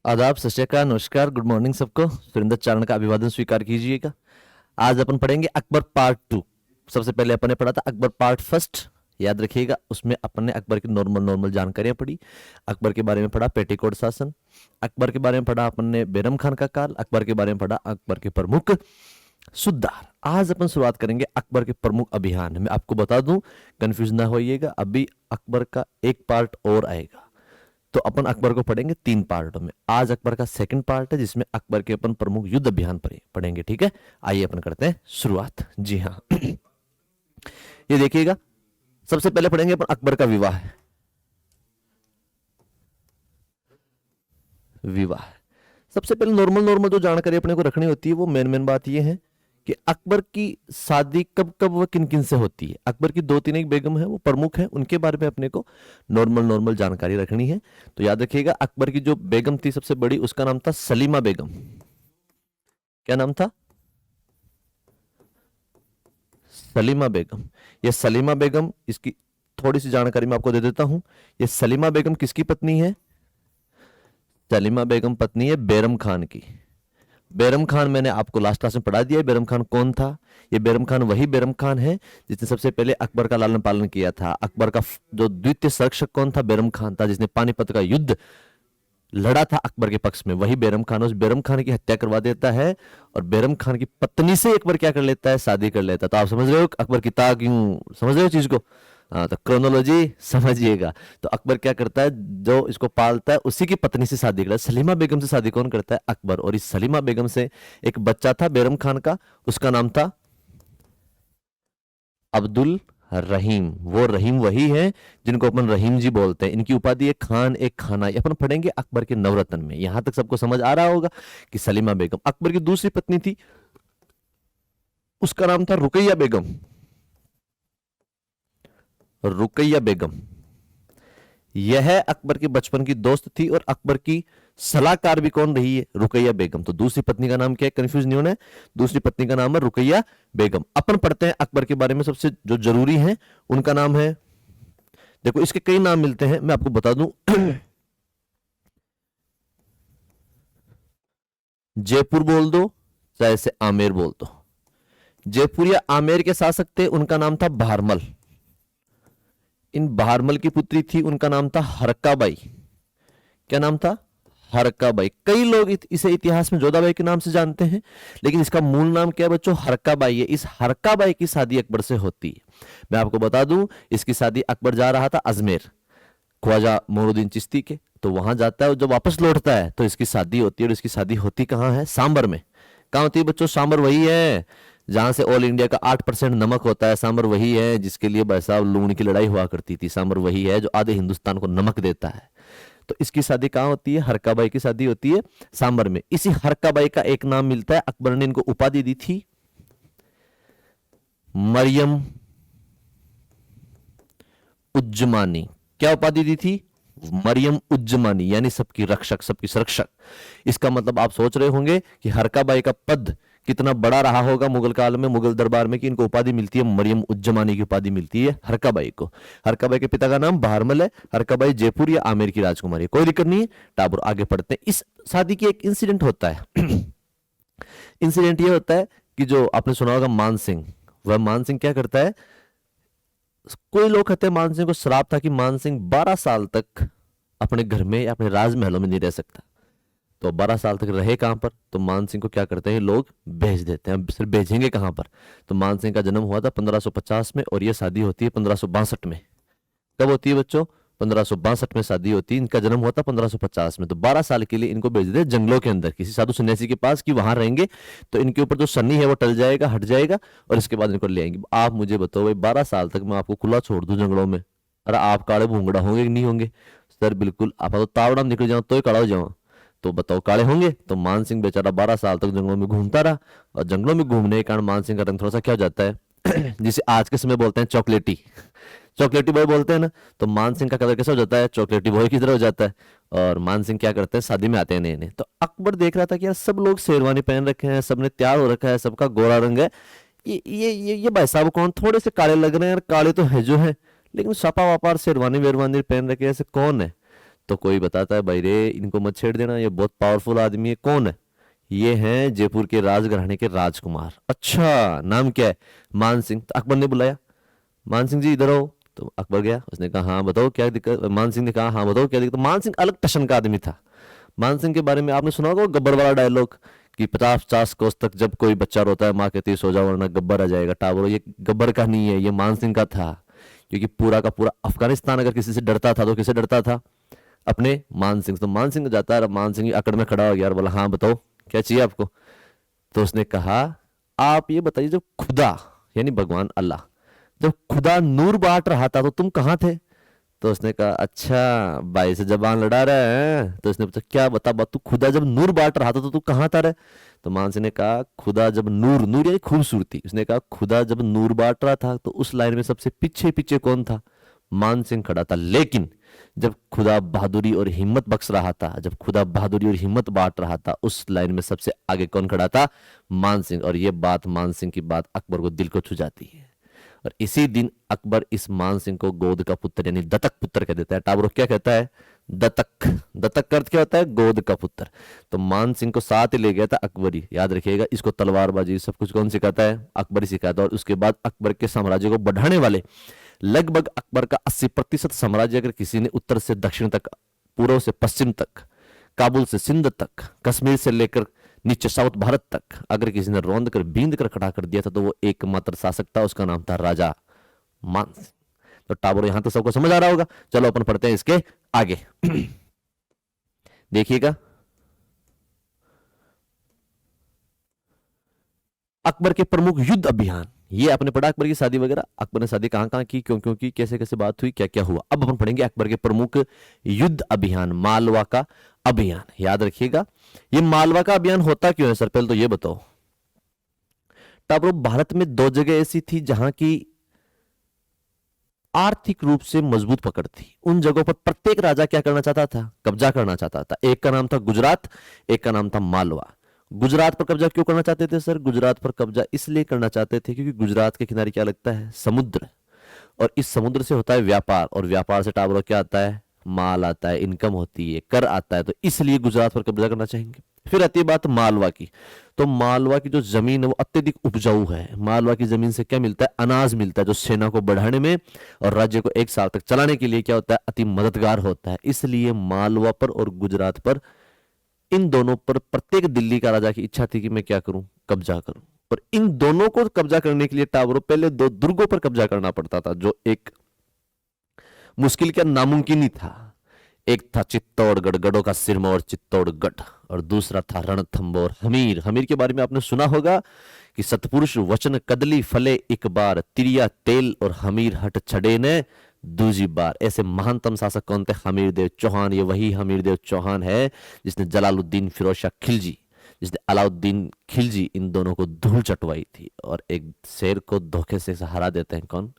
आदाब, सत श्री अकाल, नमस्कार, गुड मॉर्निंग सबको। सुरेंद्र चारण का अभिवादन स्वीकार कीजिएगा। आज अपन पढ़ेंगे अकबर पार्ट टू। सबसे पहले अपन ने पढ़ा था अकबर पार्ट फर्स्ट, याद रखिएगा। उसमें अपन ने अकबर की नॉर्मल नॉर्मल जानकारियां पढ़ी। अकबर के बारे में पढ़ा पेटीकोट शासन, अकबर के बारे में पढ़ा अपन ने बैरम खान का काल, अकबर के बारे में पढ़ा अकबर के प्रमुख सुधार। आज अपन शुरुआत करेंगे अकबर के प्रमुख अभियान। मैं आपको बता दूं, कंफ्यूज ना होइएगा, अभी अकबर का एक पार्ट और आएगा। तो अपन अकबर को पढ़ेंगे 3 पार्टों में। आज अकबर का सेकंड पार्ट है जिसमें अकबर के अपन प्रमुख युद्ध अभियान पढ़ेंगे। ठीक है, आइए अपन करते हैं शुरुआत। जी हाँ, ये देखिएगा, सबसे पहले पढ़ेंगे अपन अकबर का विवाह। विवाह सबसे पहले नॉर्मल नॉर्मल जो जानकारी अपने को रखनी होती है, वो मेन मेन बात ये है कि अकबर की शादी कब कब व किन किन से होती है। अकबर की 2 3 एक बेगम है, वो प्रमुख है, उनके बारे में अपने को नॉर्मल नॉर्मल जानकारी रखनी है। तो याद रखिएगा, अकबर की जो बेगम थी सबसे बड़ी, उसका नाम था सलीमा बेगम। क्या नाम था? सलीमा बेगम। ये सलीमा बेगम, इसकी थोड़ी सी जानकारी मैं आपको दे देता हूं। ये सलीमा बेगम किसकी पत्नी है? सलीमा बेगम पत्नी है बैरम खान की। बैरम खान मैंने आपको लास्ट क्लास में पढ़ा दिया है। बैरम खान कौन था? ये बैरम खान वही बैरम खान है जिसने सबसे पहले अकबर का लालन पालन किया था। अकबर का जो द्वितीय संरक्षक कौन था? बैरम खान था, जिसने पानीपत का युद्ध लड़ा था अकबर के पक्ष में, वही बैरम खान। उस बैरम खान की हत्या करवा देता है और बैरम खान की पत्नी से अकबर क्या कर लेता है? शादी कर लेता है। तो आप समझ रहे हो अकबर की ताक, यूं समझ रहे हो चीज को? हाँ, तो क्रोनोलॉजी समझिएगा। तो अकबर क्या करता है, जो इसको पालता है उसी की पत्नी से शादी करता है। सलीमा बेगम से शादी कौन करता है? अकबर। और इस सलीमा बेगम से एक बच्चा था बैरम खान का, उसका नाम था अब्दुल रहीम। वो रहीम वही है जिनको अपन रहीम जी बोलते हैं। इनकी उपाधि एक खान एक खाना। ये अपन पढ़ेंगे अकबर के नवरत्न में। यहां तक सबको समझ आ रहा होगा कि सलीमा बेगम अकबर की दूसरी पत्नी थी, उसका नाम था रुकैया बेगम। रुकैया बेगम यह अकबर के बचपन की दोस्त थी और अकबर की सलाहकार भी कौन रही है? रुकैया बेगम। तो दूसरी पत्नी का नाम क्या है? कंफ्यूज नहीं होना है, दूसरी पत्नी का नाम है रुकैया बेगम। अपन पढ़ते हैं अकबर के बारे में सबसे जो जरूरी है, उनका नाम है, देखो इसके कई नाम मिलते हैं, मैं आपको बता दूं। जयपुर बोल दो, चाहे से आमेर बोल दो। जयपुर या आमेर के शासक थे, उनका नाम था भारमल। इन भारमल की पुत्री थी, उनका नाम था हरकाबाई। क्या नाम था? हरकाबाई। कई लोग इसे इतिहास में जोधाबाई के नाम से जानते हैं, लेकिन इसका मूल नाम क्या है बच्चों? हरकाबाई है। इस हरकाबाई की शादी अकबर से होती है। मैं आपको बता दूं, इसकी शादी अकबर जा रहा था अजमेर, ख्वाजा मोइनुद्दीन चिश्ती के, तो वहां जाता है और जब वापस लौटता है तो इसकी शादी होती है। और इसकी शादी होती कहाँ है? सांबर में। कहाँ होती है बच्चों? सांबर वही है जहां से ऑल इंडिया का 8% नमक होता है। सांबर वही है जिसके लिए भाई साहब लूण की लड़ाई हुआ करती थी। सांबर वही है जो आधे हिंदुस्तान को नमक देता है। तो इसकी शादी कहाँ होती है? हरकाबाई की शादी होती है सांबर में। इसी हरकाबाई का एक नाम मिलता है, अकबर ने इनको उपाधि दी थी मरियम उज्जमानी। क्या उपाधि दी थी? मरियम उज्जमानी, यानी सबकी रक्षक, सबकी संरक्षक। इसका मतलब आप सोच रहे होंगे कि हरकाबाई का पद कितना बड़ा रहा होगा मुगल काल में, मुगल दरबार में, कि इनको उपाधि मिलती है मरियम उज्जमानी की उपाधि मिलती है हरकाबाई को। हरकाबाई के पिता का नाम बहारमल है। हरकाबाई जयपुर या आमेर की राजकुमारी है, कोई दिक्कत नहीं है। टाबर आगे पढ़ते हैं। इस शादी की एक इंसिडेंट होता है। इंसिडेंट ये होता है कि जो आपने सुना होगा मान सिंह, वह मान सिंह क्या करता है, कोई लोग कहते हैं मान सिंह को श्राप था कि मान सिंह 12 साल तक अपने घर में या अपने राजमहलों में नहीं रह सकता। तो 12 साल तक रहे कहां पर? तो मान सिंह को क्या करते हैं लोग? भेज देते हैं। सिर्फ भेजेंगे कहां पर? तो मान सिंह का जन्म हुआ था 1550 में और यह शादी होती है 1562 में। कब होती है बच्चों? 1562 में शादी होती है। इनका जन्म हुआ था 1550 में। तो 12 साल के लिए इनको भेज दे जंगलों के अंदर किसी साधु सन्यासी के पास, कि वहां रहेंगे तो इनके ऊपर जो शनि है वो टल जाएगा, हट जाएगा, और इसके बाद इनको ले आएंगे। आप मुझे बताओ भाई, 12 साल तक मैं आपको खुला छोड़ दूं जंगलों में, अरे आप काले भूंगड़ा होंगे कि नहीं होंगे? सर बिल्कुल। आप तो तावड़ा में निकल जाओ तो ही काला हो जाओ, तो बताओ काले होंगे? तो मान सिंह बेचारा 12 साल तक जंगलों में घूमता रहा, और जंगलों में घूमने के कारण मान सिंह का रंग थोड़ा सा क्या हो जाता है, जिसे आज के समय बोलते हैं चॉकलेटी, चॉकलेटी बॉय बोलते हैं ना। तो मान सिंह का कलर कैसा हो जाता है? चॉकलेटी बॉय की तरह हो जाता है। और मान सिंह क्या करते हैं, शादी में आते हैं नए नए। तो अकबर देख रहा था कि यार सब लोग शेरवानी पहन रखे हैं, सबने तैयार हो रखा है, सबका गोरा रंग है, ये भाई साहब कौन? थोड़े से काले लग रहे हैं यार, काले तो है जो है, लेकिन सपा वापा शेरवानी वेरवानी पहन रखे हैं, ऐसे कौन है? तो कोई बताता है भाई रे इनको मत छेड़ देना, ये बहुत पावरफुल आदमी है। कौन है? ये हैं जयपुर के राजघराने के राजकुमार। अच्छा, नाम क्या है? मान सिंह। तो अकबर ने बुलाया, मान सिंह जी इधर आओ। तो अकबर गया, उसने कहा हाँ बताओ क्या दिक्कत। मान सिंह ने कहा हाँ बताओ क्या दिक्कत। तो मान सिंह अलग टशन का आदमी था। मान सिंह के बारे में आपने सुना होगा वो गब्बर वाला डायलॉग कि 50-50 कोस तक जब कोई बच्चा रोता है माँ कहती है सो जाओ वरना गब्बर आ जाएगा। टावर ये गब्बर का नहीं है, ये मान सिंह का था। क्योंकि पूरा का पूरा अफगानिस्तान अगर किसी से डरता था तो किसे डरता था? अपने मान सिंह। तो मान सिंह जाता है, मान सिंह अकड़ में खड़ा हो गया और बोला हाँ बताओ क्या चाहिए आपको। तो उसने कहा आप ये बताइए जब खुदा यानी भगवान अल्लाह जब खुदा नूर बांट रहा था तो तुम कहाँ थे? तो उसने कहा अच्छा भाई से जबान लड़ा रहा है। तो उसने पूछा क्या बता बात, तू खुदा जब नूर बांट रहा था तो तू कहाँ था रे? तो मान सिंह ने कहा खुदा जब नूर, नूर यानी खूबसूरती, उसने कहा खुदा जब नूर बांट रहा था तो उस लाइन में सबसे पीछे पीछे कौन था? मान सिंह खड़ा था। लेकिन जब खुदा बहादुरी और हिम्मत बख्श रहा था, जब खुदा बहादुरी और हिम्मत बांट रहा था, उस लाइन में सबसे आगे कौन खड़ा था? मान सिंह। और ये बात, मान सिंह की बात अकबर को दिल को छू जाती है। और इसी दिन अकबर इस मान सिंह को गोद का पुत्र यानी दत्तक पुत्र कह देता है। टाबरो क्या कहता है? दत्तक। दत्तक का अर्थ क्या होता है? गोद का पुत्र। तो मान सिंह को साथ ही ले गया था अकबरी। याद रखिएगा, इसको तलवारबाजी सब कुछ कौन सिखाता है? अकबरी सिखाता है। और उसके बाद अकबर के साम्राज्य को बढ़ाने वाले लगभग अकबर का 80% साम्राज्य अगर किसी ने उत्तर से दक्षिण तक, पूर्व से पश्चिम तक, काबुल से सिंध तक, कश्मीर से लेकर नीचे साउथ भारत तक अगर किसी ने रौंद कर बींद कर खड़ा कर दिया था तो वो एकमात्र शासक था, उसका नाम था राजा मान सिंह। तो टाबर यहां तक सबको समझ आ रहा होगा। चलो अपन पढ़ते हैं इसके आगे। देखिएगा, अकबर के प्रमुख युद्ध अभियान। ये आपने पढ़ा अकबर की शादी वगैरह, अकबर ने शादी कहां कहां की, क्यों क्यों की, कैसे कैसे बात हुई, क्या क्या हुआ। अब अपन पढ़ेंगे अकबर के प्रमुख युद्ध अभियान, मालवा का अभियान। याद रखिएगा, ये मालवा का अभियान होता क्यों है सर, पहले तो ये बताओ। टाबरो, भारत में दो जगह ऐसी थी जहां की आर्थिक रूप से मजबूत पकड़ थी। उन जगहों पर प्रत्येक राजा क्या करना चाहता था? कब्जा करना चाहता था। एक का नाम था गुजरात, एक का नाम था मालवा। गुजरात पर कब्जा क्यों करना चाहते थे सर? गुजरात पर कब्जा इसलिए करना चाहते थे क्योंकि गुजरात के किनारे क्या लगता है? समुद्र। और इस समुद्र से होता है व्यापार, और व्यापार से टाबरो क्या आता है? माल आता है, इनकम होती है, कर आता है। तो इसलिए गुजरात पर कब्जा करना चाहेंगे। फिर आती है बात मालवा की। तो मालवा की जो जमीन है वो अत्यधिक उपजाऊ है। मालवा की जमीन से क्या मिलता है? अनाज मिलता है, जो सेना को बढ़ाने में और राज्य को एक साल तक चलाने के लिए क्या होता है? अति मददगार होता है। इसलिए मालवा पर और गुजरात पर, इन दोनों पर प्रत्येक दिल्ली का राजा की इच्छा थी कि मैं क्या करूं? कब्जा करूं। और इन दोनों को कब्जा करने के लिए टावरों पहले दो दुर्गों पर कब्जा करना पड़ता था, जो एक मुश्किल क्या नामुमकिन ही था। एक था चित्तौड़गढ़, गढ़ों का सिरमौर चित्तौड़गढ़, और दूसरा था रणथंबोर हमीर। हमीर के बारे में आपने सुना होगा कि सतपुरुष वचन कदली फले एक बार, तिरिया तेल और हमीर हट छड़े ने दूजी बार। ऐसे महानतम शासक कौन थे? हमीर देव चौहान। ये वही हमीर देव चौहान है जिसने जलालुद्दीन फिरोज शाह खिलजी, जिसने अलाउद्दीन खिलजी, इन दोनों को धूल चटवाई थी। और एक शेर को धोखे से हरा देते हैं कौन?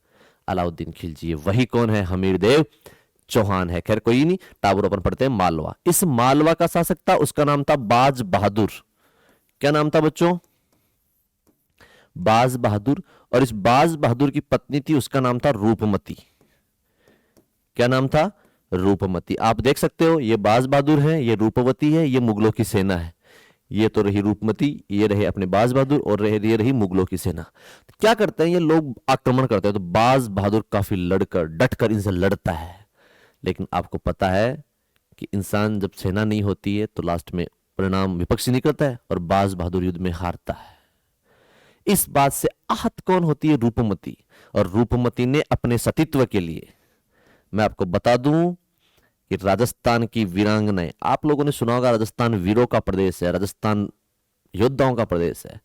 अलाउद्दीन खिलजी। ये वही कौन है? हमीर देव चौहान है। खैर कोई नहीं, टाबर अपन पढ़ते हैं मालवा। इस मालवा का शासक था, उसका नाम था बाज बहादुर। क्या नाम था बच्चों? बाज बहादुर। और इस बाज बहादुर की पत्नी थी, उसका नाम था रूपमती। क्या नाम था? रूपमती। आप देख सकते हो, ये बाज बहादुर है, ये रूपवती है, ये मुगलों की सेना है। ये तो रही रूपमती, ये रहे अपने बाज बहादुर, और ये रही मुगलों की सेना। तो क्या करते हैं ये लोग? आक्रमण करते हैं। तो बाज बहादुर काफी लड़कर डटकर इनसे लड़ता है। लेकिन आपको पता है कि इंसान जब सेना नहीं होती है तो लास्ट में परिणाम विपक्षी निकलता है, और बाज बहादुर युद्ध में हारता है। इस बात से आहत कौन होती है? रूपमती। और रूपमती ने अपने सतीत्व के लिए, मैं आपको बता दूं कि राजस्थान की वीरांगनाएं, आप लोगों ने सुना होगा राजस्थान वीरों का प्रदेश है, राजस्थान योद्धाओं का प्रदेश है।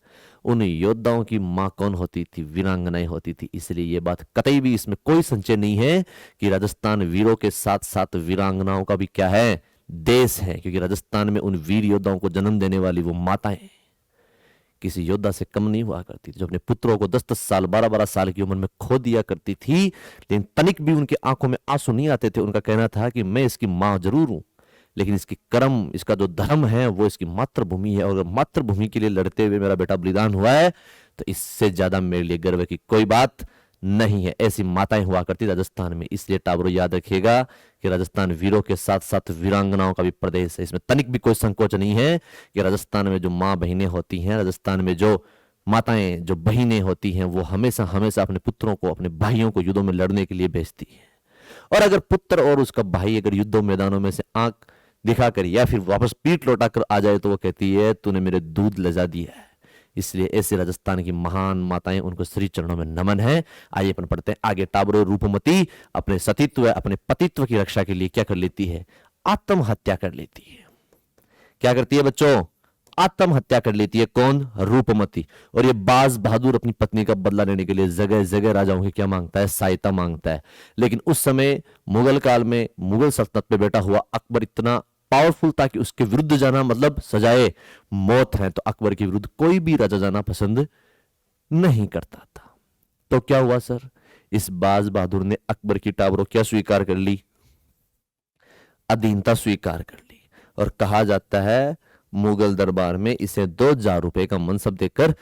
उन योद्धाओं की मां कौन होती थी? वीरांगनाएं होती थी। इसलिए यह बात कतई भी इसमें कोई संशय नहीं है कि राजस्थान वीरों के साथ साथ वीरांगनाओं का भी क्या है? देश है। क्योंकि राजस्थान में उन वीर योद्धाओं को जन्म देने वाली वो माताएं किसी योद्धा से कम नहीं हुआ करती थी, जो अपने पुत्रों को 10-10 साल 12-12 साल की उम्र में खो दिया करती थी। लेकिन तनिक भी उनकी आंखों में आंसू नहीं आते थे। उनका कहना था कि मैं इसकी मां जरूर हूं, लेकिन इसकी कर्म, इसका जो धर्म है वो इसकी मातृभूमि है, और मातृभूमि के लिए लड़ते हुए मेरा बेटा बलिदान हुआ है तो इससे ज्यादा मेरे लिए गर्व की कोई बात नहीं है। ऐसी माताएं हुआ करती राजस्थान में। इसलिए टाबरों याद रखिएगा कि राजस्थान वीरों के साथ साथ वीरांगनाओं का भी प्रदेश है। इसमें तनिक भी कोई संकोच नहीं है कि राजस्थान में जो माँ बहिनें होती हैं, राजस्थान में जो माताएं, जो बहिनें होती हैं, वो हमेशा हमेशा अपने पुत्रों को, अपने भाइयों को युद्धों में लड़ने के लिए भेजती है। और अगर पुत्र और उसका भाई अगर युद्धों मैदानों में से आंख दिखाकर या फिर वापस पीठ लौटाकर आ जाए तो वो कहती है तूने मेरे दूध लजा दिया है। इसलिए ऐसे राजस्थान की महान माताएं, उनको श्री चरणों में नमन है। आइए अपन पढ़ते हैं आगे। टाबरो रूपमती अपने सतीत्व, अपने पतित्व की रक्षा के लिए क्या कर लेती है? आत्महत्या कर लेती है। क्या करती है बच्चों? आत्महत्या कर लेती है। कौन? रूपमती। और ये बाज बहादुर अपनी पत्नी का बदला लेने के लिए जगह जगह राजाओं की क्या मांगता है? सहायता मांगता है। लेकिन उस समय मुगल काल में मुगल सल्तनत में बैठा हुआ अकबर इतना पावरफुल था कि उसके विरुद्ध जाना मतलब सजाए मौत है। तो अकबर के विरुद्ध कोई भी राजा जाना पसंद नहीं करता था। तो क्या हुआ सर? इस बाज बहादुर ने अकबर की टाबरों क्या स्वीकार कर ली? अधीनता स्वीकार कर ली। और कहा जाता है मुगल दरबार में इसे 2000 रुपए का मनसब देकर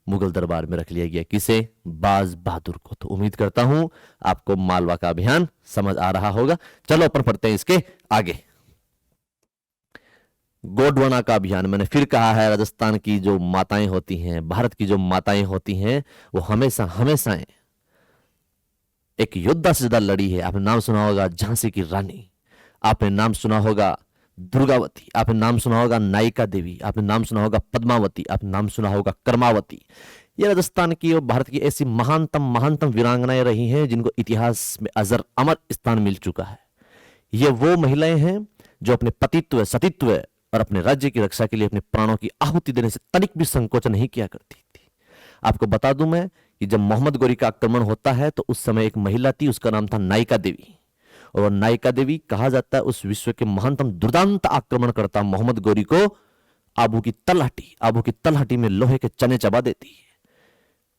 मुगल दरबार में रख लिया गया। किसे? बाज बहादुर को। तो उम्मीद करता हूं आपको मालवा का अभियान समझ आ रहा होगा। चलो अपन पढ़ते हैं इसके आगे। गोंडवाना का अभियान। मैंने फिर कहा है, राजस्थान की जो माताएं होती हैं, भारत की जो माताएं होती हैं, वो हमेशा हमेशा एक योद्धा से ज्यादा लड़ी है। आपने नाम सुना होगा झांसी की रानी, आपने नाम सुना होगा दुर्गावती, आपने नाम सुना होगा नायिका देवी, आपने नाम सुना होगा पद्मावती, आपने नाम सुना होगा कर्मावती। ये राजस्थान की और भारत की ऐसी महानतम महानतम वीरांगनाएं रही हैं जिनको इतिहास में अजर अमर स्थान मिल चुका है। ये वो महिलाएं हैं जो अपने पतित्व, सतीत्व और अपने राज्य की रक्षा के लिए अपने प्राणों की आहुति देने से तनिक भी संकोच नहीं किया करती थी। आपको बता दूं मैं कि जब मोहम्मद गोरी का आक्रमण होता है तो उस समय एक महिला थी, उसका नाम था नायिका देवी। और नायिका देवी कहा जाता है उस विश्व के महानतम दुर्दांत आक्रमणकर्ता मोहम्मद गोरी को आबू की तलहटी में लोहे के चने चबा देती है।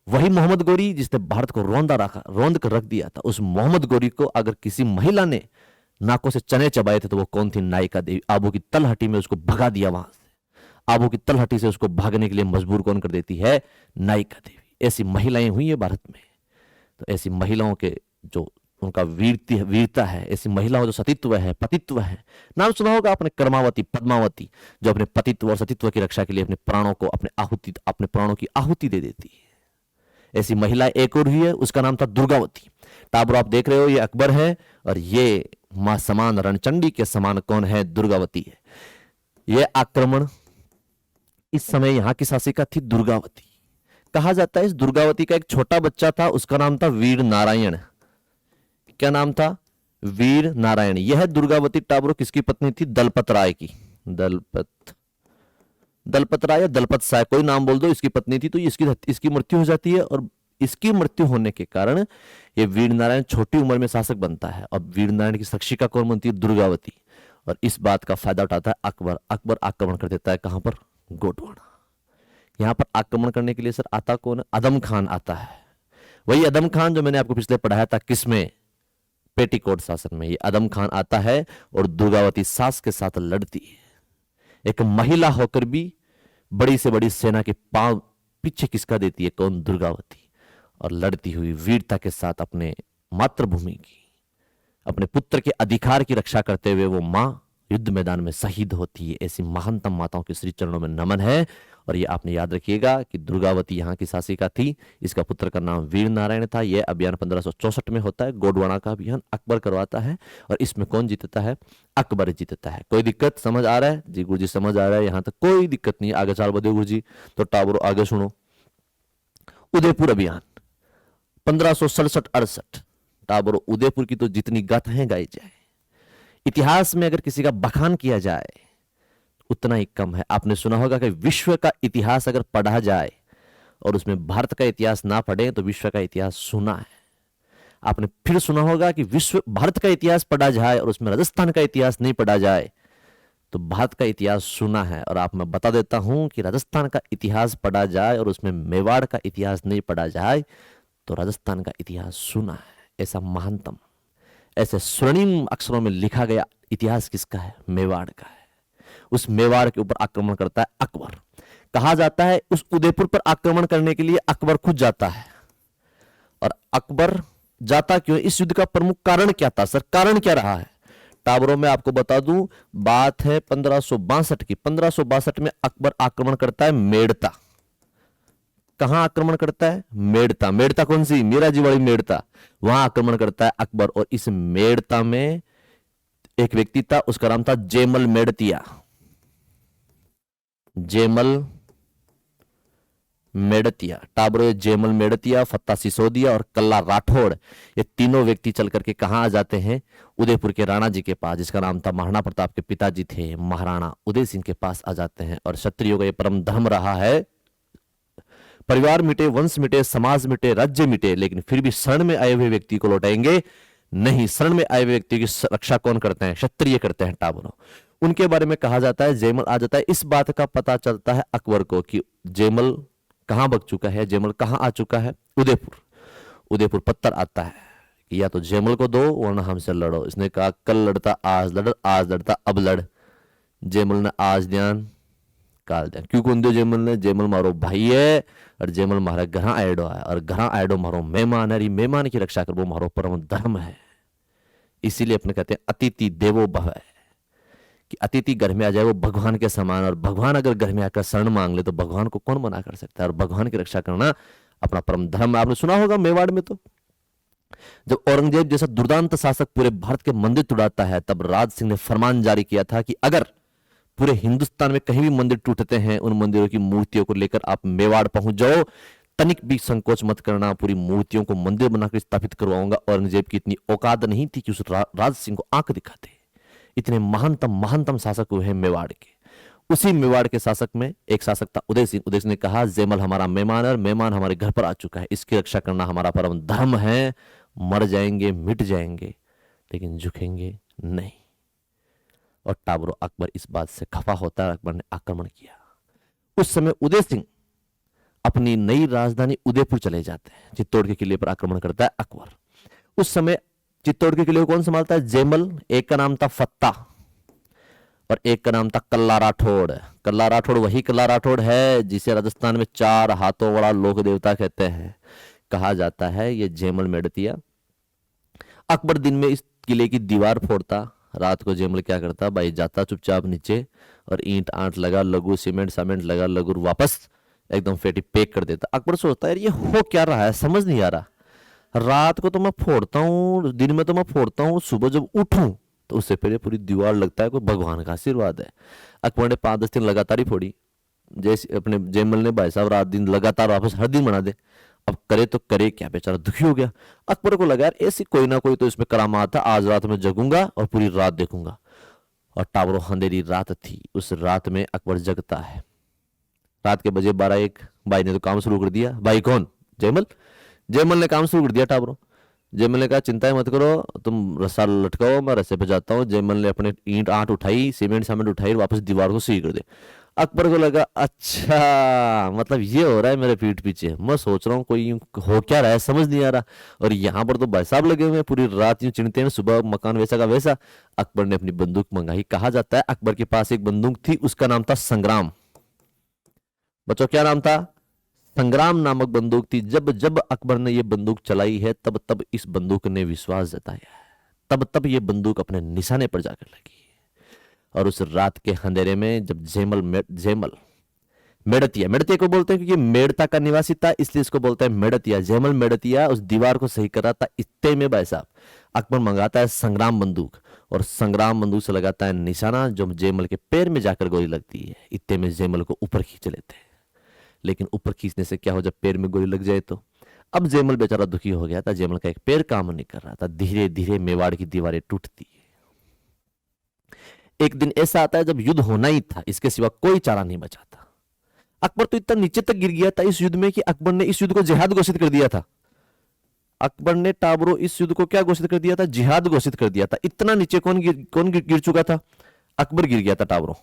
वही मोहम्मद गोरी जिसने भारत को रोंद कर रख दिया था, उस मोहम्मद गोरी को अगर किसी महिला ने नाकों से चने चबाए थे तो वो कौन थी? नायिका देवी। आबू की तलहटी में उसको भगा दिया। वहां से आबू की तलहटी से उसको भागने के लिए मजबूर कौन कर देती है? नायिका देवी। ऐसी महिलाएं हुई है भारत में। तो ऐसी महिलाओं के जो उनका वीरता है, ऐसी महिलाओं जो सतीत्व है, पतित्व है। नाम सुना होगा आपने कर्मावती, पद्मावती, जो अपने पतित्व और सतीत्व की रक्षा के लिए अपने प्राणों को, अपने प्राणों की आहुति दे देती है। ऐसी महिला एक और हुई है, उसका नाम था दुर्गावती। टाबरो आप देख रहे हो, ये अकबर है और ये मां समान रणचंडी के समान कौन है? दुर्गावती है। यह आक्रमण इस समय यहां की शासिका थी दुर्गावती। कहा जाता है इस दुर्गावती का एक छोटा बच्चा था, उसका नाम था वीर नारायण। क्या नाम था? वीर नारायण। यह दुर्गावती टाबरो किसकी पत्नी थी? दलपत राय की। दलपत राय या दलपत साय, कोई नाम बोल दो, इसकी पत्नी थी। तो इसकी मृत्यु हो जाती है और इसकी मृत्यु होने के कारण ये वीर नारायण छोटी उम्र में शासक बनता है। और वीर नारायण की शिक्षिका कौन बनती है? दुर्गावती। और इस बात का फायदा उठाता है अकबर। अकबर आक्रमण कर देता है कहां पर? गोंडवाना। यहां पर आक्रमण करने के लिए सर आता कौन है? अदम खान आता है। वही अदम खान जो मैंने आपको पिछले पढ़ाया था, किसमें? पेटीकोट शासन में। ये अदम खान आता है और दुर्गावती सास के साथ लड़ती है। एक महिला होकर भी बड़ी से बड़ी सेना के पांव पीछे किसका देती है? कौन? दुर्गावती। और लड़ती हुई वीरता के साथ अपने मातृभूमि की, अपने पुत्र के अधिकार की रक्षा करते हुए वो मां युद्ध मैदान में शहीद होती है। ऐसी महानतम माताओं के श्री चरणों में नमन है। और ये आपने याद रखिएगा कि दुर्गावती यहाँ की शासिका थी। इसका पुत्र का नाम वीर नारायण था। यह अभियान 1564 में होता है। गोंडवाना का अभियान अकबर करवाता है और इसमें कौन जीतता है? अकबर जीतता है। कोई दिक्कत समझ आ रहा है? जी गुरुजी समझ आ रहा है, यहां तक कोई दिक्कत नहीं। आगे चाल बदे गुरुजी। तो टाबरो आगे सुनो। उदयपुर अभियान 1567-68। टाबरो उदयपुर की तो जितनी गाथाएं गाई जाए, इतिहास में अगर किसी का बखान किया जाए उतना ही कम है। आपने सुना होगा कि विश्व का इतिहास अगर पढ़ा जाए और उसमें भारत का इतिहास ना पढ़े तो विश्व का इतिहास सुना है। आपने फिर सुना होगा कि भारत का इतिहास पढ़ा जाए और उसमें राजस्थान का इतिहास नहीं पढ़ा जाए तो भारत का इतिहास सुना है। और आप मैं बता देता हूं कि राजस्थान का इतिहास पढ़ा जाए और उसमें मेवाड़ का इतिहास नहीं पढ़ा जाए तो राजस्थान का इतिहास सुना है। ऐसा महानतम, ऐसे स्वर्णिम अक्षरों में लिखा गया इतिहास किसका है? मेवाड़ का है। उस मेवाड़ के ऊपर आक्रमण करता है अकबर। कहा जाता है उस उदयपुर पर आक्रमण करने के लिए अकबर खुद जाता है और अकबर जाता क्यों है? इस युद्ध का प्रमुख कारण क्या था सर, कारण क्या रहा है? टावरों में आपको बता दूं, बात है 1562 की। 1562 में अकबर आक्रमण करता है मेड़ता। कहां आक्रमण करता है? मेड़ता। मेड़ता कौन सी? मीराजी वाली मेड़ता। वहां आक्रमण करता है अकबर। और इस मेड़ता में एक व्यक्ति था, उसका नाम था जेमल मेड़तिया। जेमल मेड़तिया, टाबरे जेमल मेड़तिया, फत्ता सिसोदिया और कल्ला राठौड़, ये तीनों व्यक्ति चल करके कहां आ जाते हैं? उदयपुर के राणा जी के पास, जिसका नाम था महाराणा प्रताप के पिताजी थे महाराणा उदय सिंह के पास आ जाते हैं। और क्षत्रियों का ये परम धर्म रहा है, परिवार मिटे, वंश मिटे, समाज मिटे, राज्य मिटे, लेकिन फिर भी शरण में आए हुए व्यक्ति को लौटाएंगे नहीं। शरण में आए हुए व्यक्ति की रक्षा कौन करते हैं? क्षत्रिय करते हैं टाबरों। उनके बारे में कहा जाता है जेमल आ जाता है। इस बात का पता चलता है अकबर को कि जेमल कहां भग चुका है, जेमल कहां आ चुका है? उदयपुर। उदयपुर पत्थर आता है कि या तो जेमल को दो वरना हमसे लड़ो। इसने कहा कल लड़ता आज लड़, आज लड़ता अब लड़। जेमल ने आज ध्यान काल ध्यान। क्यों कौन दो जेमल ने? जेमल मारो भाई है और जेमल मारा घर आयडो है, और घर आयडो मारो मेहमान है। मेहमान की रक्षा करवो मारो परम धर्म है। इसीलिए अपने कहते हैं अतिथि देवो भव है, कि अतिथि घर में आ जाए वो भगवान के समान। और भगवान अगर घर में आकर शरण मांग ले तो भगवान को कौन मना कर सकता है? और भगवान की रक्षा करना अपना परम धर्म। आपने सुना होगा मेवाड़ में तो जब औरंगजेब जैसा दुर्दांत शासक पूरे भारत के मंदिर तुड़ाता है, तब राज सिंह ने फरमान जारी किया था कि अगर पूरे हिंदुस्तान में कहीं भी मंदिर टूटते हैं, उन मंदिरों की मूर्तियों को लेकर आप मेवाड़ पहुंच जाओ, तनिक भी संकोच मत करना, पूरी मूर्तियों को मंदिर बनाकर स्थापित करवाऊंगा। औरंगजेब की इतनी औकात नहीं थी कि उस राज सिंह को आंख दिखाते। इतने महानतम महानतम शासक हुए हैं मेवाड़ के। उसी मेवाड़ के शासक में एक शासक था उदय सिंह। उदय सिंह ने कहा जेमल हमारा मेहमान है और मेहमान हमारे घर पर आ चुका है, इसकी रक्षा करना हमारा परम धर्म है। मर जाएंगे, मिट जाएंगे, लेकिन झुकेंगे नहीं। और टाबरो अकबर इस बात से खफा होता है, अकबर ने आक्रमण किया। उस समय उदय सिंह अपनी नई राजधानी उदयपुर चले जाते हैं। चित्तौड़ के किले पर आक्रमण करता है अकबर। उस समय चित्तौड़ के किले को कौन संभालता है? जेमल। एक का नाम था फत्ता और एक का नाम था कल्ला राठौड़। कल्ला राठौड़ वही कल्ला राठौड़ है जिसे राजस्थान में 4 हाथों वाला लोक देवता कहते हैं। कहा जाता है ये जेमल मेड़तिया। अकबर दिन में इस किले की दीवार फोड़ता, रात को जेमल क्या करता? भाई जाता चुपचाप नीचे और ईंट आंट लगा लगू, सीमेंट सामेंट लगा लगू, वापस एकदम फेटी पैक कर देता। अकबर सोचता है ये हो क्या रहा है, समझ नहीं आ रहा। रात को तो मैं फोड़ता हूँ, दिन में तो मैं फोड़ता हूँ, सुबह जब उठूं तो उससे पहले पूरी दीवार लगता है कोई भगवान का आशीर्वाद है। अकबर ने 5-10 दिन लगातार ही फोड़ी। जैसे अपने जेमल ने भाई साहब रात दिन लगातार वापस हर दिन बना दे। अब करे तो करे क्या, बेचारा दुखी हो गया। अकबर को लगा यार ऐसी कोई ना कोई तो इसमें करामात था, आज रात में जगूंगा और पूरी रात देखूंगा। और टावरों अंधेरी रात थी। उस रात में अकबर जगता है। रात के बजे 12-1। भाई ने तो काम शुरू कर दिया। भाई कौन? जेमल। जेमल ने काम शुरू कर दिया टावरों। जेमल ने कहा चिंता मत करो, तुम रस्सा लटकाओ, मैं रस्से पे जाता हूँ। जेमल ने अपने ईंट आंट उठाई, सीमेंट सामेंट उठाई, वापस दीवार को सही कर दे। अकबर को लगा अच्छा मतलब ये हो रहा है मेरे पीठ पीछे, मैं सोच रहा हूँ कोई हो क्या रहा है, समझ नहीं आ रहा। और यहाँ पर तो भाई साहब लगे हुए हैं, पूरी रात यूं चिंते हैं, सुबह मकान वैसा का वैसा। अकबर ने अपनी बंदूक मंगाई। कहा जाता है अकबर के पास एक बंदूक थी, उसका नाम था संग्राम। बच्चों क्या नाम था? संग्राम नामक बंदूक थी। जब जब अकबर ने यह बंदूक चलाई है तब तब इस बंदूक ने विश्वास जताया है, तब तब यह बंदूक अपने निशाने पर जाकर लगी। और उस रात के अंधेरे में जब जेमल मेड़तिया, मेड़तिया को बोलते हैं क्योंकि मेड़ता का निवासी था, इसलिए इसको बोलते हैं मेड़तिया। जेमल मेड़तिया उस दीवार को सही कर रहा था। इतने में भाई साहब अकबर मंगाता है संग्राम बंदूक, और संग्राम बंदूक से लगाता है निशाना, जो जेमल के पैर में जाकर गोली लगती है। इतने में जेमल को ऊपर खींच लेते हैं। लेकिन ऊपर खींचने से क्या हो, जब पैर में गोली लग जाए तो। अब जेमल बेचारा दुखी हो गया था। जेमल का एक पैर काम नहीं कर रहा था। धीरे धीरे मेवाड़ की दीवारें टूटती है। एक दिन ऐसा आता है जब युद्ध होना ही था, इसके सिवा कोई चारा नहीं बचा था। अकबर तो इतना नीचे तक गिर गया था इस युद्ध में कि अकबर ने इस युद्ध को जिहाद घोषित कर दिया था। अकबर ने टाबरो इस युद्ध को क्या घोषित कर दिया था? जिहाद घोषित कर दिया था। इतना नीचे कौन गिर चुका था? अकबर गिर गया था टाबरो।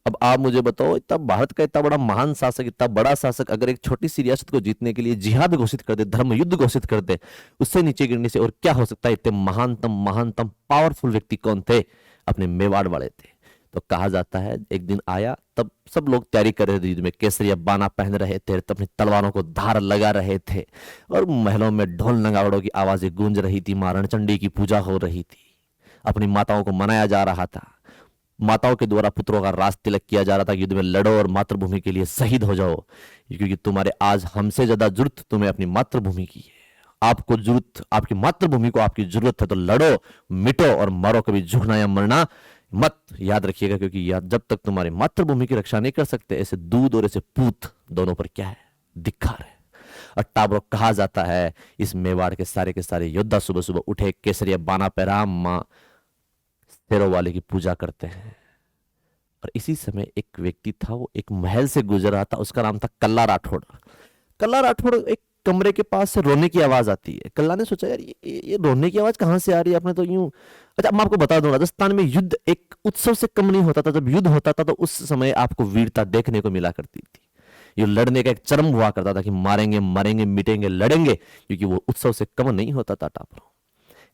अब आप मुझे बताओ, इतना भारत का इतना बड़ा महान शासक, इतना बड़ा शासक अगर एक छोटी सी रियासत को जीतने के लिए जिहाद घोषित कर दे, धर्म युद्ध घोषित कर दे, उससे नीचे गिरने से और क्या हो सकता है? इतने महानतम महानतम पावरफुल व्यक्ति कौन थे? अपने मेवाड़ वाले थे। तो कहा जाता है एक दिन आया, तब सब लोग तैयारी कर रहे थे युद्ध में, केसरिया बाना पहन रहे थे, तब अपनी तलवारों को धार लगा रहे थे, और महलों में ढोल नगाड़ों की आवाजें गूंज रही थी, मां रणचंडी की पूजा हो रही थी, अपनी माताओं को मनाया जा रहा था, माताओं के द्वारा पुत्रों का राज तिलक किया जा रहा था कि युद्ध में लड़ो और मातृभूमि के लिए शहीद हो जाओ, क्योंकि तुम्हारे आज हमसे ज्यादा जरूरत तुम्हें अपनी मातृभूमि की है, आपको जरूरत, आपकी मातृभूमि को आपकी जरूरत है, तो लड़ो, मिटो और मरो, कभी झुकना या मरना मत, याद रखिएगा, क्योंकि जब तक तुम्हारी मातृभूमि की रक्षा नहीं कर सकते, ऐसे दूध और ऐसे पूत दोनों पर क्या है, धिक्कार है। और टाबरो कहा जाता है इस मेवाड़ के सारे योद्धा सुबह सुबह उठे, केसरिया बाना पहरा, मां शेरों वाले की पूजा करते हैं। और इसी समय एक व्यक्ति था, वो एक महल से गुजर रहा था, उसका नाम था कल्ला राठौड़। कल्ला राठौड़ एक कमरे के पास से रोने की आवाज आती है। कल्ला ने सोचा यार ये रोने की आवाज कहां से आ रही है, आपने तो यूं, अच्छा मैं आपको बता दूं, राजस्थान में युद्ध एक उत्सव से कम नहीं होता था। जब युद्ध होता था तो उस समय आपको वीरता देखने को मिला करती थी, ये लड़ने का एक चरम हुआ करता था कि मारेंगे मरेंगे मिटेंगे लड़ेंगे, क्योंकि वो उत्सव से कम नहीं होता था टापरो।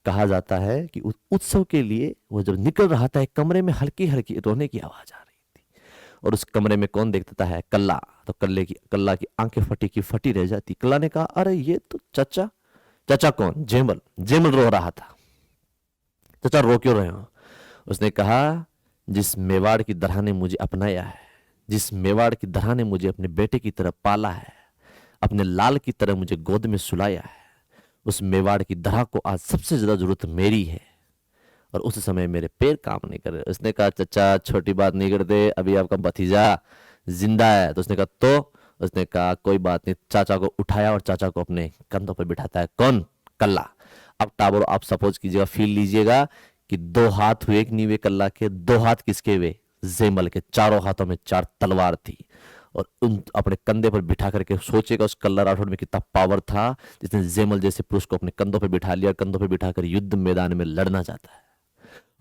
कहा जाता है कि उस उत्सव के लिए वो जब निकल रहा था, एक कमरे में हल्की हल्की रोने की आवाज आ रही थी, और उस कमरे में कौन देखता है, कल्ला। तो कल्ला की आंखें फटी की फटी रह जाती। कल्ला ने कहा अरे ये तो चाचा। चाचा कौन? जेमल। जेमल रो रहा था। चाचा रो क्यों रहे हो? उसने कहा जिस मेवाड़ की दरहा ने मुझे अपनाया है, जिस मेवाड़ की दरहा ने मुझे अपने बेटे की तरह पाला है, अपने लाल की तरह मुझे गोद में सुलाया है, उस मेवाड़ की दरहा को आज सबसे ज्यादा जरूरत मेरी है, और उस समय मेरे पैर काम नहीं कर रहे। उसने कहा चचा छोटी बात नहीं करते, अभी आपका भतीजा जिंदा है। तो उसने कहा तो? उसने कहा कोई बात नहीं। चाचा को उठाया और चाचा को अपने कंधों पर बिठाता है। कौन? कल्ला। अब टाबर आप सपोज कीजिएगा, फील लीजिएगा कि दो हाथ हुए एक नीवे कल्ला के। दो हाथ किसके हुए? जेमल के। चारों हाथों में 4 तलवार थी, और उन अपने कंधे पर बिठा करके सोचेगा उस कल्ला राठौड़ में कितना पावर था, जिसने जेमल जैसे पुरुष को अपने कंधों पर बिठा लिया, कंधों पर बिठाकर युद्ध मैदान में लड़ना चाहता है।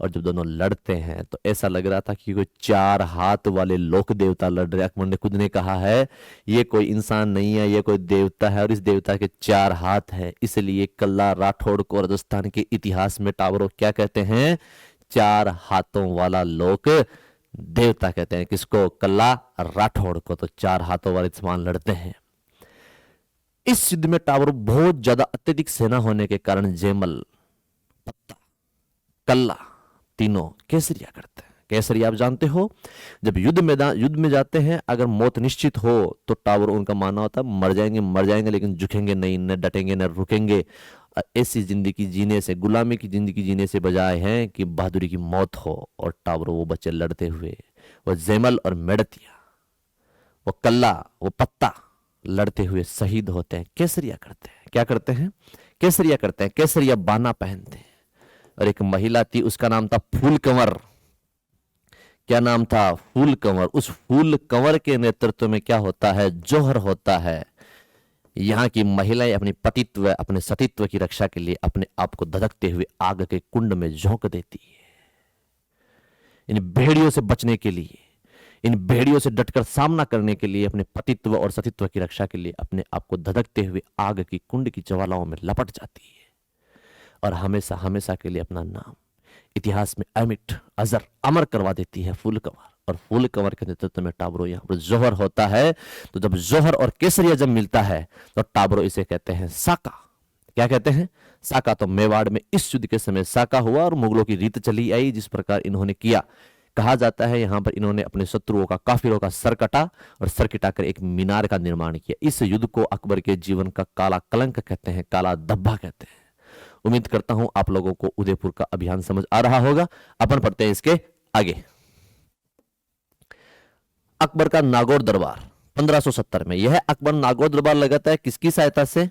और जब दोनों लड़ते हैं तो ऐसा लग रहा था कि कोई 4 हाथ वाले लोक देवता लड़ रहे। अकबर ने खुद ने कहा है ये कोई इंसान नहीं है, ये कोई देवता है, और इस देवता के 4 हाथ है। इसलिए कल्ला राठौड़ को राजस्थान के इतिहास में टावरों क्या कहते हैं? 4 हाथों वाला लोक देवता कहते हैं। किसको? कल्ला राठौड़ को। तो 4 हाथों वाले समान लड़ते हैं। इस युद्ध में टावर बहुत ज्यादा अत्यधिक सेना होने के कारण जेमल, पत्ता, कल्ला तीनों केसरिया करते हैं। केसरिया आप जानते हो, जब युद्ध में जाते हैं, अगर मौत निश्चित हो तो टावर उनका मानना होता है मर जाएंगे लेकिन झुकेंगे नहीं, न डटेंगे न रुकेंगे। ऐसी जिंदगी जीने से, गुलामी की जिंदगी जीने से बजाय हैं कि बहादुरी की मौत हो। और टावर वो बच्चे लड़ते हुए, वो जेमल और मेड़तिया, वो कल्ला, वो पत्ता लड़ते हुए शहीद होते हैं। केसरिया करते हैं। क्या करते हैं? केसरिया करते हैं। केसरिया बाना पहनते हैं। और एक महिला थी, उसका नाम था फूल कंवर। क्या नाम था? फूल कंवर। उस फूल कंवर के नेतृत्व में क्या होता है? जोहर होता है। यहाँ की महिलाएं अपनी पतित्व, अपने सतीत्व की रक्षा के लिए अपने आप को धधकते हुए आग के कुंड में झोंक देती है। इन भेड़ियों से बचने के लिए, इन भेड़ियों से डटकर सामना करने के लिए, अपने पतित्व और सतीत्व की रक्षा के लिए अपने आप को धधकते हुए आग की कुंड की ज्वालाओं में लपट जाती है, और हमेशा हमेशा के लिए अपना नाम इतिहास में अमिट अजर अमर करवा देती है फूल कंवर। और फूल कंवर के नेतृत्व में टाबरो यहाँ पर जोहर होता है। तो जब जोहर और केसरिया जब मिलता है तो टाबरो इसे कहते हैं साका। क्या कहते हैं? साका। तो मेवाड़ में इस युद्ध के समय साका हुआ, और मुगलों की रीत चली आई जिस प्रकार इन्होंने किया। कहा जाता है यहां पर इन्होंने अपने शत्रुओं का, काफिरों का सर कटा, और सर कटाकर एक मीनार का निर्माण किया। इस युद्ध को अकबर के जीवन का काला कलंक कहते हैं, काला धब्बा कहते हैं। उम्मीद करता हूं आप लोगों को उदयपुर का अभियान समझ आ रहा होगा। अपन पढ़ते हैं इसके आगे। अकबर का नागौर दरबार 1570 में। यह अकबर नागौर दरबार लगाता है किसकी सहायता से?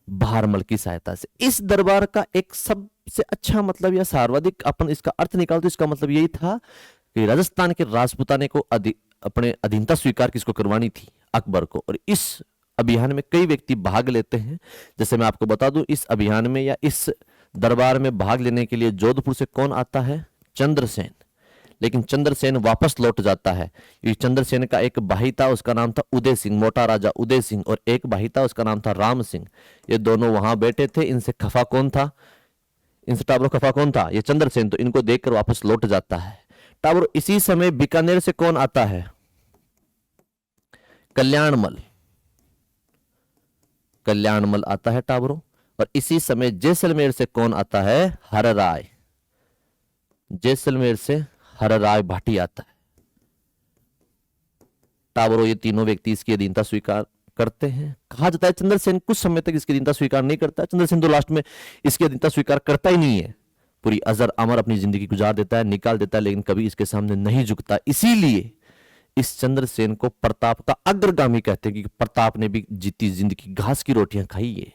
बहारमल की सहायता से। इस दरबार का एक सबसे अच्छा मतलब या सर्वाधिक अपन इसका अर्थ निकालते, इसका मतलब यही था कि राजस्थान के राजपूताने को अपने अधीनता स्वीकार किसको करवानी थी? अकबर को। और इस अभियान में कई व्यक्ति भाग लेते हैं। जैसे मैं आपको बता दूं, इस अभियान में या इस दरबार में भाग लेने के लिए जोधपुर से कौन आता है? चंद्रसेन। लेकिन चंद्रसेन वापस लौट जाता है। ये चंद्रसेन का एक भाई था, उसका नाम था उदय सिंह, मोटा राजा उदय सिंह, और एक भाई था उसका नाम था राम सिंह। ये दोनों वहां बैठे थे। इनसे खफा कौन था? इनसे टाबरो खफा कौन था? ये चंद्रसेन। तो इनको देखकर वापस लौट जाता है। टाबरो इसी समय बीकानेर से कौन आता है? कल्याणमल, कल्याणमल आता है टाबरो। और इसी समय जैसलमेर से कौन आता है? हरराय, जैसलमेर से हरराय भाटी आता है टाबरो। ये तीनों व्यक्ति इसकी अधीनता स्वीकार करते हैं। कहा जाता है चंद्रसेन कुछ समय तक इसकी अधीनता स्वीकार नहीं करता। चंद्रसेन तो लास्ट में इसकी अधीनता स्वीकार करता ही नहीं है, पूरी अजर अमर अपनी जिंदगी गुजार देता है, निकाल देता है, लेकिन कभी इसके सामने नहीं झुकता। इसीलिए इस चंद्रसेन को प्रताप का अग्रगामी कहते हैं, कि प्रताप ने भी जीती जिंदगी घास की रोटियां खाई है,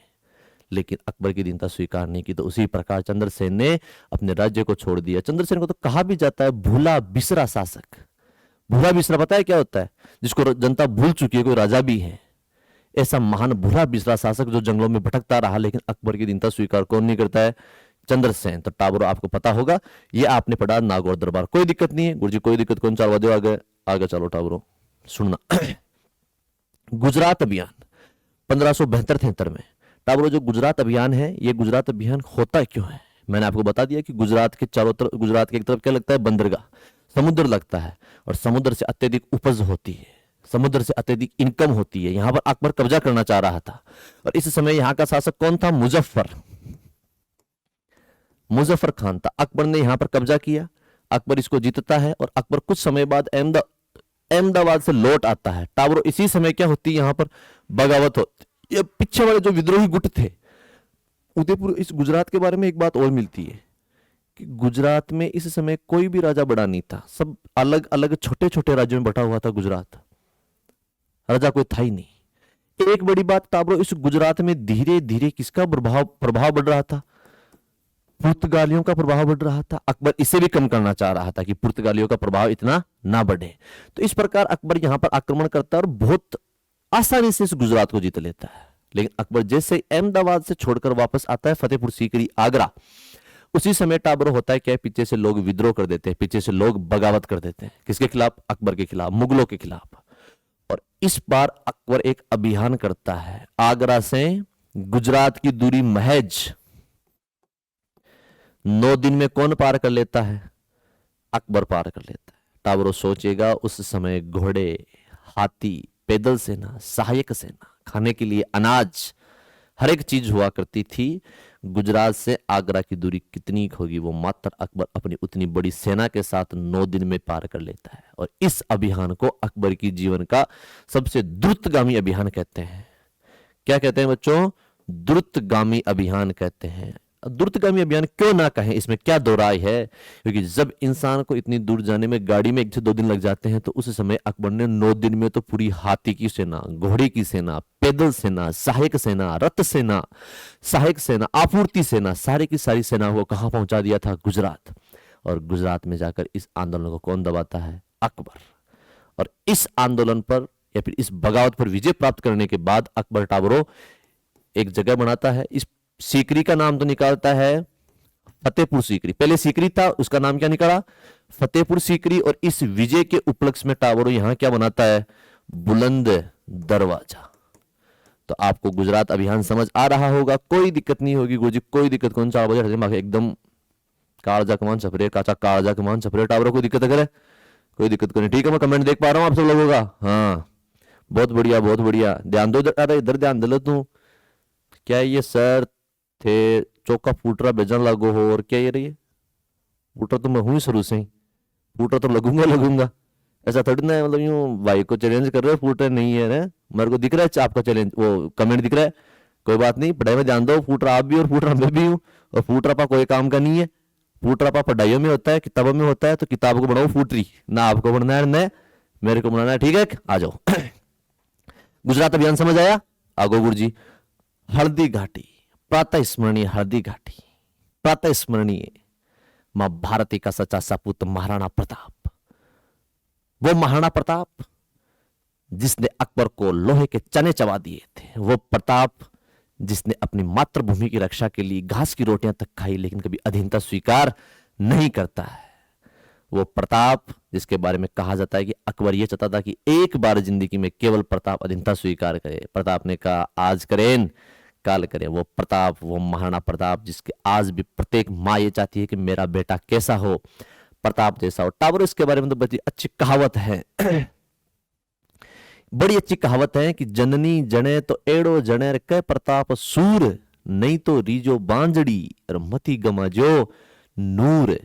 लेकिन अकबर की दीनता स्वीकार नहीं की। तो उसी प्रकार चंद्रसेन ने अपने राज्य को छोड़ दिया। चंद्रसेन को तो कहा भी जाता है भूला बिसरा शासक। भूला बिसरा पता है क्या होता है? जिसको जनता भूल चुकी है, कोई राजा भी है, ऐसा महान भूला बिसरा शासक जो जंगलों में भटकता रहा, लेकिन अकबर की दीनता स्वीकार कौन नहीं करता है? चंद्रसेन। तो टाबरो आपको पता होगा, ये आपने पढ़ा नागौर दरबार। कोई दिक्कत नहीं है गुरुजी, कोई दिक्कत कौन? चार वादे आगे आगे चलो टाबरो सुनना। गुजरात अभियान 1572-73 में। टाबरो जो गुजरात अभियान है, ये गुजरात अभियान होता क्यों है? मैंने आपको बता दिया कि गुजरात के चारों तरफ, गुजरात की एक तरफ क्या लगता है? बंदरगाह, समुद्र लगता है, और समुद्र से अत्यधिक उपज होती है, समुद्र से अत्यधिक इनकम होती है। यहां पर अकबर कब्जा करना चाह रहा था, और इस समय यहां का शासक कौन था? मुजफ्फर, मुजफ्फर खान था। अकबर ने यहां पर कब्जा किया, अकबर इसको जीतता है, और अकबर कुछ समय बाद अहमदाबाद से लौट आता है। टाबरो इसी समय क्या होती है? यहां पर बगावत होती। ये पीछे वाले जो विद्रोही गुट थे उदयपुर, इस गुजरात के बारे में एक बात और मिलती है कि गुजरात में इस समय कोई भी राजा बड़ा नहीं था, सब अलग अलग छोटे छोटे राज्यों में बटा हुआ था गुजरात, राजा कोई था ही नहीं। एक बड़ी बात टाबरो, इस गुजरात में धीरे धीरे किसका प्रभाव बढ़ रहा था? पुर्तगालियों का प्रभाव बढ़ रहा था। अकबर इसे भी कम करना चाह रहा था कि पुर्तगालियों का प्रभाव इतना ना बढ़े। तो इस प्रकार अकबर यहां पर आक्रमण करता है और बहुत आसानी से इस गुजरात को जीत लेता है। लेकिन अकबर जैसे अहमदाबाद से छोड़कर वापस आता है फतेहपुर सीकरी आगरा, उसी समय टाबरो होता है क्या? पीछे से लोग विद्रोह कर देते हैं, पीछे से लोग बगावत कर देते हैं। किसके खिलाफ? अकबर के खिलाफ, मुगलों के खिलाफ। और इस बार अकबर एक अभियान करता है। आगरा से गुजरात की दूरी महज 9 दिन में कौन पार कर लेता है? अकबर पार कर लेता है। टाबरो सोचेगा, उस समय घोड़े, हाथी, पैदल सेना, सहायक सेना, खाने के लिए अनाज, हर एक चीज हुआ करती थी। गुजरात से आगरा की दूरी कितनी होगी? वो मात्र अकबर अपनी उतनी बड़ी सेना के साथ 9 दिन में पार कर लेता है। और इस अभियान को अकबर की जीवन का सबसे द्रुतगामी अभियान कहते हैं। क्या कहते हैं बच्चों? द्रुतगामी अभियान कहते हैं। द्रुतगामी अभियान क्यों ना कहें, इसमें क्या दो राय है? क्योंकि जब इंसान को इतनी दूर जाने में गाड़ी में 1 से 2 दिन लग जाते हैं, तो उस समय अकबर ने 9 दिन में तो पूरी हाथी की सेना, घोड़े की सेना, पैदल सेना, सहायक सेना, रथ सेना, सहायक सेना, आपूर्ति सेना, सारी की सारी सेना को कहां पहुंचा दिया था? गुजरात। और गुजरात में जाकर इस आंदोलन को कौन दबाता है? अकबर। और इस आंदोलन पर या फिर इस बगावत पर विजय प्राप्त करने के बाद अकबर टाबरो एक जगह बनाता है। इस सीकरी का नाम तो निकालता है फतेहपुर सीकरी। पहले सीकरी था, उसका नाम क्या निकाला? फतेहपुर सीकरी। और इस विजय के उपलक्ष्य में टाबरो यहां क्या बनाता है? बुलंद दरवाजा। तो आपको गुजरात अभियान समझ आ रहा होगा, कोई दिक्कत नहीं होगी गुरुजी, कोई दिक्कत कौन? 4 बजे एकदम कालजा कमान छपरे, काचा कालजा कमान छपरे। टाबरो कोई दिक्कत करे? कोई दिक्कत नहीं, ठीक है। मैं कमेंट देख पा रहा हूं आप सब लोगों का। हाँ बहुत बढ़िया, बहुत बढ़िया। ध्यान दो, अरे इधर ध्यान दे लो तू। क्या ये सर थे चौका फूटरा बेजन लागो हो? और क्या ये रही है? फूटरा तो मैं हूं शुरू से ही, फूटरा तो लगूंगा। ऐसा थोड़ी ना है, मतलब यूं भाई को चैलेंज कर रहे हो, फूटरा नहीं है ना? मेरे को दिख रहा है आपका चैलेंज, वो कमेंट दिख रहा है। कोई बात नहीं, पढ़ाई में ध्यान दो। फूटरा आप भी और फूटरा मैं भी हूँ। और फूटरा पा कोई काम का नहीं है, फूटरा पा पढ़ाइयों में होता है, किताबों में होता है। तो किताब को बनाओ फूटरी, ना आपको बनना है न मेरे को बनाना है, ठीक है? आ जाओ। गुजरात अभियान समझ आया? आगो गुरुजी। हल्दी घाटी, प्रातः स्मरणीय हल्दी घाटी, प्रातः स्मरणीय मां भारती का सच्चा सपूत महाराणा प्रताप। वो महाराणा प्रताप जिसने अकबर को लोहे के चने चबा दिए थे, वो प्रताप जिसने अपनी मातृभूमि की रक्षा के लिए घास की रोटियां तक खाई, लेकिन कभी अधीनता स्वीकार नहीं करता है। वो प्रताप जिसके बारे में कहा जाता है कि अकबर ये चाहता था कि एक बार जिंदगी में केवल प्रताप अधीनता स्वीकार करे। प्रताप ने कहा आज करें काल करें। वो प्रताप, वो महाराणा प्रताप जिसके आज भी प्रत्येक माँ ये चाहती है कि मेरा बेटा कैसा हो। प्रताप जैसा हो। टाबर इसके बारे में तो बड़ी अच्छी कहावत है बड़ी अच्छी कहावत है कि जननी जने तो एड़ो जनेर कै प्रताप सूर, नहीं तो रीजो बांजड़ी और मती गमा जो नूर।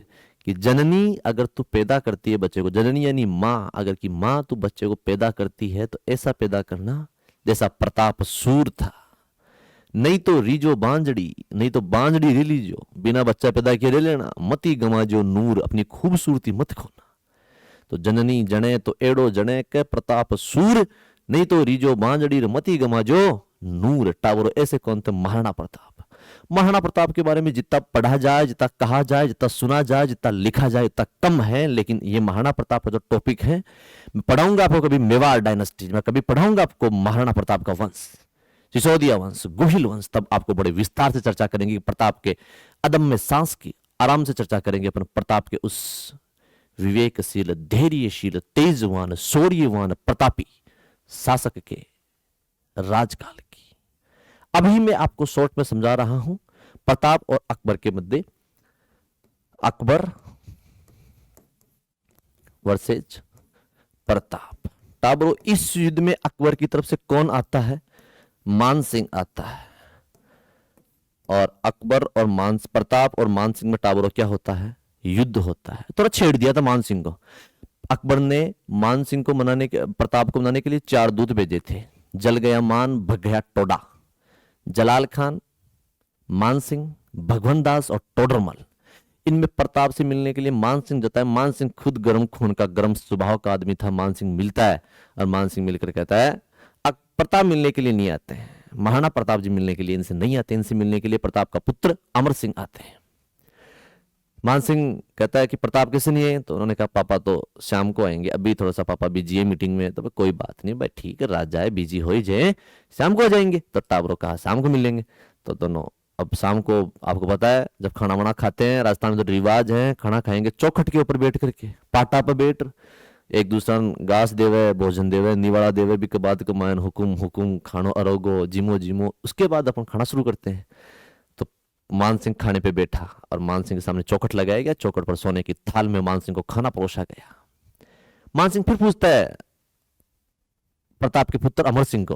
कि जननी अगर तू पैदा करती है बच्चे को, जननी यानी माँ, अगर की माँ तू बच्चे को पैदा करती है तो ऐसा पैदा करना जैसा प्रताप सूर था। नहीं तो रीजो बांजड़ी, नहीं तो बांजड़ी रे लीजो, बिना बच्चा पैदा किए ले लेना, मती गमा जो नूर, अपनी खूबसूरती मत खोना। तो जननी जने तो एड़ो जने के प्रताप सूर, नहीं तो रीजो बांजड़ी रे मती गमा जो नूर। टावरो ऐसे कौन थे? महाराणा प्रताप। महाराणा प्रताप के बारे में जितना पढ़ा जाए, जितना कहा जाए, जितना सुना जाए, जितना लिखा जाए इतना कम है। लेकिन ये महाराणा प्रताप का जो टॉपिक है, मैं पढ़ाऊंगा आपको कभी मेवाड़ डायनेस्टी, मैं कभी पढ़ाऊंगा आपको महाराणा प्रताप का वंश, सिसोदिया वंश, गुहिल वंश, तब आपको बड़े विस्तार से चर्चा करेंगे प्रताप के अदम्य सांस की, आराम से चर्चा करेंगे अपन प्रताप के उस विवेकशील, धैर्यशील, तेजवान, शौर्यवान, प्रतापी शासक के राजकाल की। अभी मैं आपको शॉर्ट में समझा रहा हूं प्रताप और अकबर के मध्य, अकबर वर्सेज प्रताप। टाबरो, इस युद्ध में अकबर की तरफ से कौन आता है? मान सिंह आता है। और अकबर और प्रताप और मान सिंह में टाबरो क्या होता है? युद्ध होता है। थोड़ा छेड़ दिया था मान सिंह को। अकबर ने मान सिंह को मनाने के, प्रताप को मनाने के लिए 4 दूत भेजे थे। जल गया मान, भग गया टोडा। जलाल खान, मान सिंह, भगवंत दास और टोडरमल, इनमें प्रताप से मिलने के लिए मान सिंह जाता है। मान सिंह खुद गर्म खून का, गर्म स्वभाव का आदमी था। मान सिंह मिलता है और मान सिंह मिलकर कहता है प्रताप मिलने के लिए नहीं आते हैं, महाराणा प्रताप जी मिलने के लिए इनसे नहीं आते, इनसे मिलने के लिए प्रताप का पुत्र अमर सिंह आते हैं। मान सिंह कहता है कि प्रताप कैसे नहीं है? तो उन्होंने कहा पापा तो शाम को आएंगे, अभी थोड़ा सा पापा बिजी है मीटिंग में। तो कोई बात नहीं भाई, ठीक है, राजा है, बिजी हो ही जाए, शाम को आ जाएंगे। तो टाबरो कहा शाम को मिल लेंगे। तो दोनों अब शाम को, आपको पता है जब खाना वाना खाते हैं राजस्थान में तो रिवाज है, खाना खाएंगे चौखट के ऊपर बैठ करके, पाटा पर बैठ, एक दूसरा घास देवे, भोजन देवे, निवाड़ा देवे, भी के बाद कमायन हुकुम हुकुम, खानो अरोगो, जिमो जिमो, उसके बाद अपन खाना शुरू करते हैं। तो मान सिंह खाने पे बैठा और मान सिंह के सामने चौखट लगाया गया, चौखट पर सोने की थाल में मान सिंह को खाना परोसा गया। मान सिंह फिर पूछता है प्रताप के पुत्र अमर सिंह को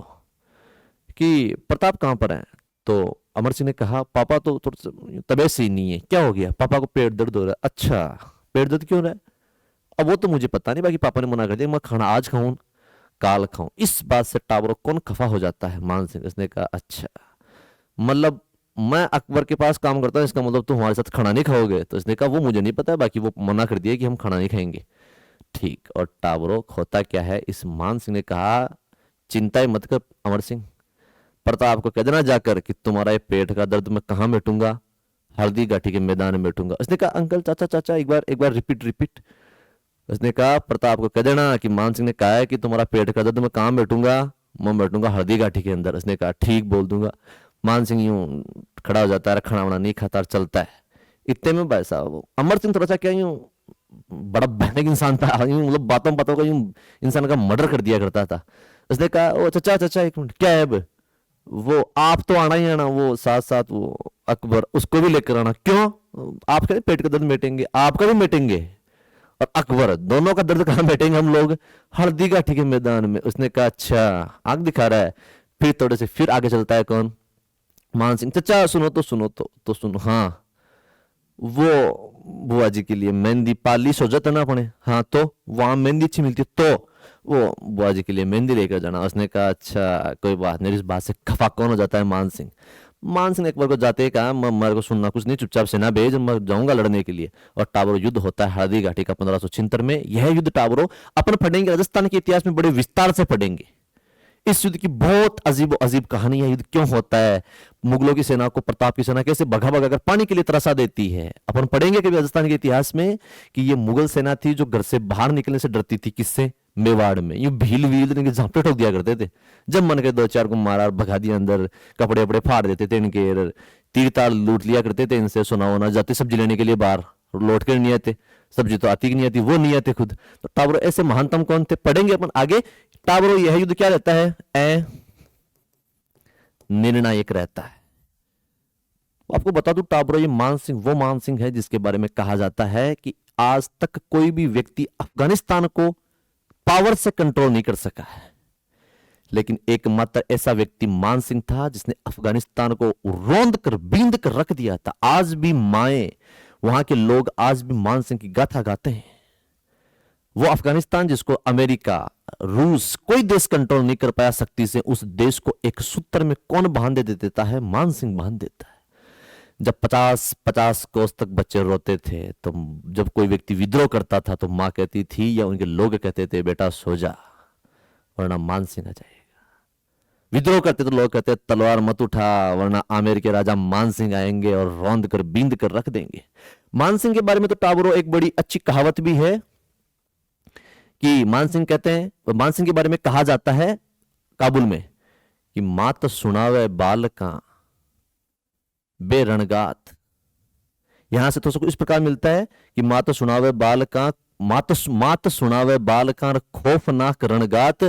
कि प्रताप कहां पर है? तो अमर सिंह ने कहा पापा तो तबीयत सही नहीं है। क्या हो गया? पापा को पेट दर्द हो रहा है। अच्छा, पेट दर्द क्यों हो रहा है? अब वो तो मुझे पता नहीं, बाकी पापा ने मना कर दिया, मैं खाना आज खाऊं काल खाऊं। इस बात से टाबरो कौन खफा हो जाता है? मान सिंह। उसने कहा अच्छा, मतलब मैं अकबर के पास काम करता हूं, इसका मतलब तुम हमारे साथ खाना नहीं खाओगे? तो इसने कहा वो मुझे नहीं पता है, बाकी वो मना कर दिया कि हम खाना नहीं खाएंगे। ठीक। और टाबरो होता क्या है, इस मान सिंह ने कहा चिंता मत कर अमर सिंह, प्रताप को कह देना जाकर कि तुम्हारा ये पेट का दर्द मैं कहां बैठूंगा? हल्दी घाटी के मैदान में बैठूंगा। उसने कहा अंकल, चाचा चाचा, एक बार रिपीट। उसने कहा प्रताप को कह देना कि मान सिंह ने कहा है कि तुम्हारा पेट का दर्द मैं कहां बैठूंगा? मैं बैठूंगा हल्दी घाटी के अंदर। उसने कहा ठीक, बोल दूंगा। मान सिंह यूं खड़ा हो जाता है, खाना वाना नहीं खाता और चलता है। इतने में भाई साहब अमर सिंह थोड़ा सा क्या यूं बड़ा भयानक इंसान था, यूं मतलब बातों का यूं इंसान का मर्डर कर दिया करता था। उसने कहा ओ चाचा एक मिनट, क्या है अब? वो आप तो आना ही आना, वो साथ साथ वो अकबर, उसको भी लेकर आना। क्यों? आप कहते पेट का दर्द मिटेंगे, आपका भी मिटेंगे और अकबर, दोनों का दर्द कहां बैठेंगे हम लोग? हल्दी घाटी के मैदान में। उसने कहा अच्छा, आंख दिखा रहा है। फिर थोड़े से फिर आगे चलता है कौन? मान सिंह। चाचा सुनो। हाँ, वो बुआ जी के लिए मेहंदी पाली सोचता ना अपने, हाँ तो वहां मेहंदी अच्छी मिलती है, तो वो बुआ जी के लिए मेहंदी लेकर जाना। उसने कहा अच्छा कोई बात नहीं। इस बात से खफा कौन हो जाता है? मान सिंह। मान सिंह ने अकबर को जाते ही कहा मेरे को सुनना कुछ नहीं, चुपचाप सेना भेज, मैं जाऊंगा लड़ने के लिए। और टाबरो युद्ध होता है हल्दी घाटी का 1576 में। यह युद्ध टाबरो अपन पढ़ेंगे, राजस्थान के इतिहास में बड़े विस्तार से पढ़ेंगे। इस युद्ध की बहुत अजीब कहानी है। युद्ध क्यों होता है? मुगलों की सेना को प्रताप की सेना कैसे भगा कर पानी के लिए त्रसा देती है। अपन पढ़ेंगे कभी राजस्थान के इतिहास में कि ये मुगल सेना थी जो घर से बाहर निकलने से डरती थी। किससे? मेवाड़ में। यूं भील झापटे ठोक दिया करते थे। जब मन के 2-4 को मारा और भगा दिया अंदर, कपड़े वपड़े फाड़ देते थे इनके, तीर तार लूट लिया करते थे इनसे। सोना वोना जाते सब्जी लेने के लिए बाहर, लौट कर नहीं आते, सब्जी तो आती की नहीं आती, वो नहीं आते खुद। तो टाबरो ऐसे महानतम कौन थे? पढ़ेंगे अपन आगे। टाबरो यह युद्ध क्या रहता है? निर्णायक रहता है। आपको बता दूं टाबरो, ये मान सिंह वो मान सिंह है जिसके बारे में कहा जाता है कि आज तक कोई भी व्यक्ति अफगानिस्तान को पावर से कंट्रोल नहीं कर सका है, लेकिन एकमात्र ऐसा व्यक्ति मान सिंह था जिसने अफगानिस्तान को रौंद कर बींद कर रख दिया था। आज भी माए, वहां के लोग आज भी मान सिंह की गाथा गाते हैं। वो अफगानिस्तान जिसको अमेरिका, रूस, कोई देश कंट्रोल नहीं कर पाया शक्ति से, उस देश को एक सूत्र में कौन बांध दे देता है? मान सिंह बांध देता है। जब 50-50 कोस तक बच्चे रोते थे, तो जब कोई व्यक्ति विद्रोह करता था तो मां कहती थी या उनके लोग कहते थे, बेटा सो जा वरना मान सिंह आ जाएगा। विद्रोह करते तो लोग कहते तलवार मत उठा वरना आमेर के राजा मान सिंह आएंगे और रौंद कर बींद कर रख देंगे। मान सिंह के बारे में तो टाबरो एक बड़ी अच्छी कहावत भी है कि मान सिंह कहते हैं, मान सिंह के बारे में कहा जाता है काबुल में कि मात सुनावे बाल का बेरणगात। यहां से तो कुछ इस प्रकार मिलता है कि मात सुनावे बाल का, मात सुनावे बाल का खौफनाक रणगात,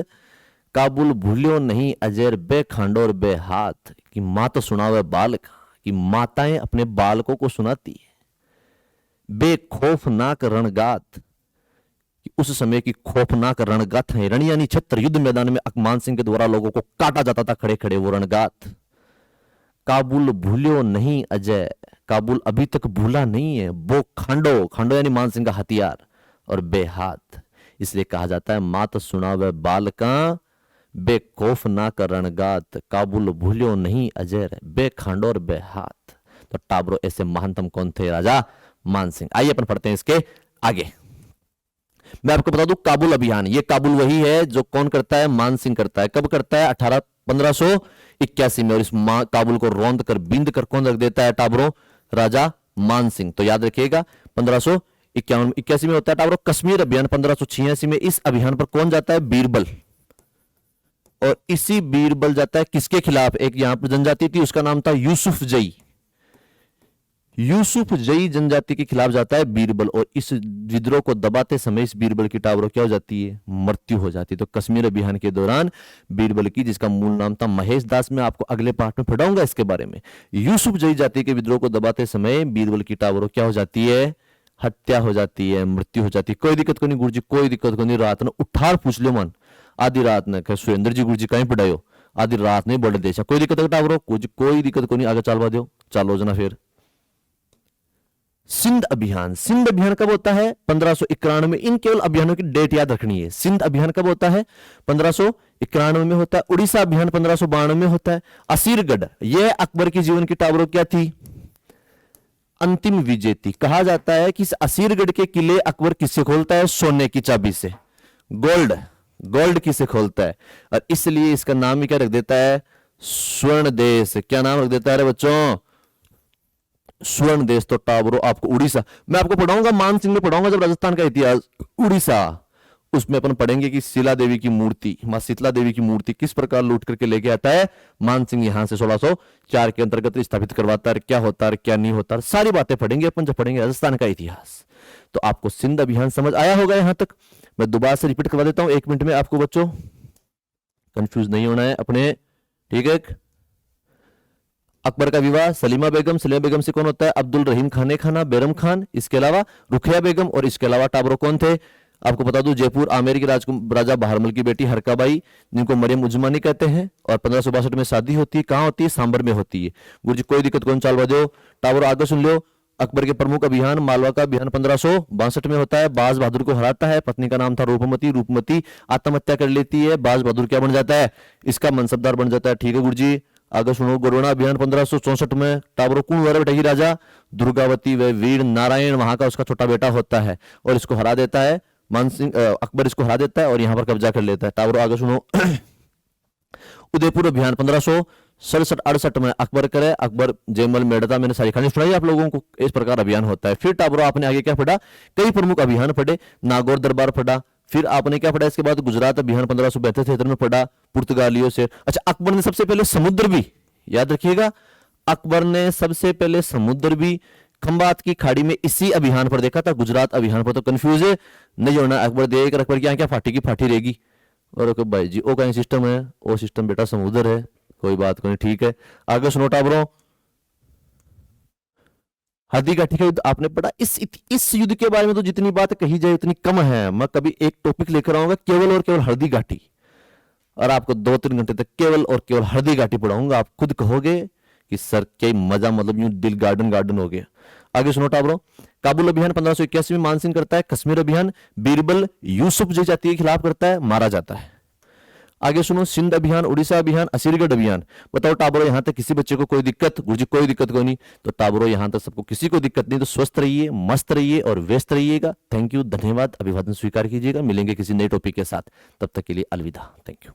काबुल भूलियो नहीं अजैर बे खांडोर बे हाथ। कि मात सुनावे बाल का, कि माताएं अपने बालकों को सुनाती है। बेखौफनाक रणगात, कि उस समय की खौफनाक रणगात है। रण यानी छत्र, युद्ध मैदान में मान सिंह के द्वारा लोगों को काटा जाता था खड़े खड़े, वो रणगात। काबुल भूलियो नहीं अजय, काबुल अभी तक भूला नहीं है। वो खांडो, खांडो यानी मान सिंह का हथियार, और बेहाथ, इसलिए कहा जाता है मात सुनावे बाल का बेखौफनाक रणगात, काबुल भूलियो नहीं अजय बे खांडो और बेहाथ। तो टाबरो ऐसे महानतम कौन थे? राजा मान सिंह। आइए अपन पढ़ते हैं इसके आगे। मैं आपको बता दूं काबुल अभियान, ये काबुल वही है जो कौन करता है? मान सिंह करता है। कब करता है? 1581 में। और इस काबुल को रौंद कर बींद कर कौन रख देता है टाबरो? राजा मान सिंह। तो याद रखिएगा 1581 में होता है टाबरो कश्मीर अभियान। 1586 में इस अभियान पर कौन जाता है? बीरबल। और इसी बीरबल जाता है किसके खिलाफ? एक यहां पर जनजाति थी, उसका नाम था यूसुफ जई। यूसुफ जई जनजाति के खिलाफ जाता है बीरबल, और इस विद्रोह को दबाते समय इस बीरबल की टाबरो क्या हो जाती है? मृत्यु हो जाती है। तो कश्मीर अभियान के दौरान बीरबल की, जिसका मूल नाम था महेश दास, मैं आपको अगले पार्ट में पढ़ाऊंगा इसके बारे में। यूसुफ जई जाति के विद्रोह को दबाते समय बीरबल की टाबरो क्या हो जाती है? हत्या हो जाती है, मृत्यु हो जाती है। कोई दिक्कत को नहीं गुरु जी, कोई दिक्कत को नहीं। रात ने उठार पूछ लो मन, आधी रात ने सुरेंद्र जी गुरु जी कहीं पढ़ायो, आधी रात नहीं बोल देशा, कोई दिक्कत टाबरो? कुछ कोई दिक्कत को नहीं, आगे चलवा दो, चालो जना। फिर सिंध अभियान। सिंध अभियान कब होता है? 1591 में। इन केवल अभियानों की डेट याद रखनी है। सिंध अभियान कब होता है? 1591 में होता है। उड़ीसा अभियान 1592 में होता है। असीरगढ़, यह अकबर की जीवन की टाबरो क्या थी? अंतिम विजय थी। कहा जाता है कि इस असीरगढ़ के किले अकबर किससे खोलता है? सोने की चाबी से, गोल्ड किसे खोलता है, और इसलिए इसका नाम ही क्या रख देता है? स्वर्ण देश। क्या नाम रख देता है रे बच्चों? स्वर्ण देश। तो टाबरो आपको उड़ीसा, मैं आपको पढ़ाऊंगा, मान सिंह में पढ़ाऊंगा जब राजस्थान का इतिहास, उड़ीसा, उसमें अपन पढ़ेंगे कि शीला देवी की मूर्ति, मां शीतला देवी की मूर्ति किस प्रकार लूट करके लेके आता है मान सिंह यहां से 1604 के अंतर्गत स्थापित करवाता है। क्या होता है, क्या नहीं होता, सारी बातें पढ़ेंगे अपन जब पढ़ेंगे राजस्थान का इतिहास। तो आपको सिंध अभियान समझ आया होगा यहां तक। मैं दोबारा से रिपीट करवा देता हूं 1 मिनट में, आपको बच्चों कंफ्यूज नहीं होना है अपने, ठीक है। अकबर का विवाह सलीमा बेगम, सलीमा बेगम से कौन होता है? अब्दुल रहीम खाने खाना, बैरम खान, इसके अलावा रुखिया बेगम, और इसके अलावा टाबरो कौन थे? आपको बता दूं जयपुर आमेर के राजा बहारमल की बेटी हरकाबाई, जिनको मरियम उज्जमानी कहते हैं। और 1562 में शादी होती है। कहां होती है? सांबर में होती है। गुरु जी कोई दिक्कत कौन, चालवा दो। टाबरो आगे सुन लो। अकबर के प्रमुख अभियान मालवा का अभियान 1562 में होता है। बाज बहादुर को हराता है। पत्नी का नाम था रूपमती। रूपमती आत्महत्या कर लेती है। बाज बहादुर क्या बन जाता है? इसका मनसबदार बन जाता है। ठीक है गुरु जी, आगे सुनो। गोरवना अभियान 1564 में टाबरो कौन हुआ बैठेगी? राजा दुर्गावती व वीर नारायण, वहां का उसका छोटा बेटा होता है, और इसको हरा देता है मान सिंह। अकबर इसको हरा देता है और यहां पर कब्जा कर लेता है। टाबरो आगे सुनो। उदयपुर अभियान 1567-68 में अकबर करे। अकबर जयमल मेड़ता, मैंने सारी कहानी सुनाई आप लोगों को। इस प्रकार अभियान होता है। फिर टाबरो आपने आगे क्या पढ़ा? कई प्रमुख अभियान पढ़े। नागौर दरबार पढ़ा। फिर आपने क्या पढ़ा इसके बाद? गुजरात अभियान 1572-73 में पढ़ा, पुर्तगालियों से। अच्छा, अकबर ने सबसे पहले समुद्र भी, याद रखिएगा, अकबर ने सबसे पहले समुद्र भी खंबात की खाड़ी में इसी अभियान पर देखा था। गुजरात अभियान पर तो कंफ्यूज है नहीं होना। अकबर देख अकबर क्या क्या फाटी की फाटी रहेगी, और भाई जी वो कहीं सिस्टम है, वो सिस्टम बेटा समुद्र है, कोई बात नहीं, ठीक है। आगे सुनो टाबरो। हल्दी घाटी का युद्ध आपने पढ़ा। इस युद्ध के बारे में तो जितनी बात कही जाए उतनी कम है। मैं कभी एक टॉपिक लेकर आऊंगा केवल और केवल हल्दी घाटी, और आपको 2-3 घंटे तक केवल और केवल हल्दी घाटी पढ़ाऊंगा। आप खुद कहोगे कि सर क्या मजा, मतलब यूं दिल गार्डन गार्डन हो गया। आगे सुनो टाबरो। काबुल अभियान 1581 में मानसिंह करता है। कश्मीर अभियान बीरबल यूसुफ जय जाति के खिलाफ करता है, मारा जाता है। आगे सुनो, सिंध अभियान, उड़ीसा अभियान, असीरगढ़ अभियान। बताओ टाबरो, यहां तक किसी बच्चे को कोई दिक्कत? गुरुजी कोई दिक्कत को नहीं। तो टाबरो यहां तक सबको किसी को दिक्कत नहीं। तो स्वस्थ रहिए, मस्त रहिए और व्यस्त रहिएगा। थैंक यू, धन्यवाद, अभिवादन स्वीकार कीजिएगा। मिलेंगे किसी नए टॉपिक के साथ, तब तक के लिए अलविदा। Thank you.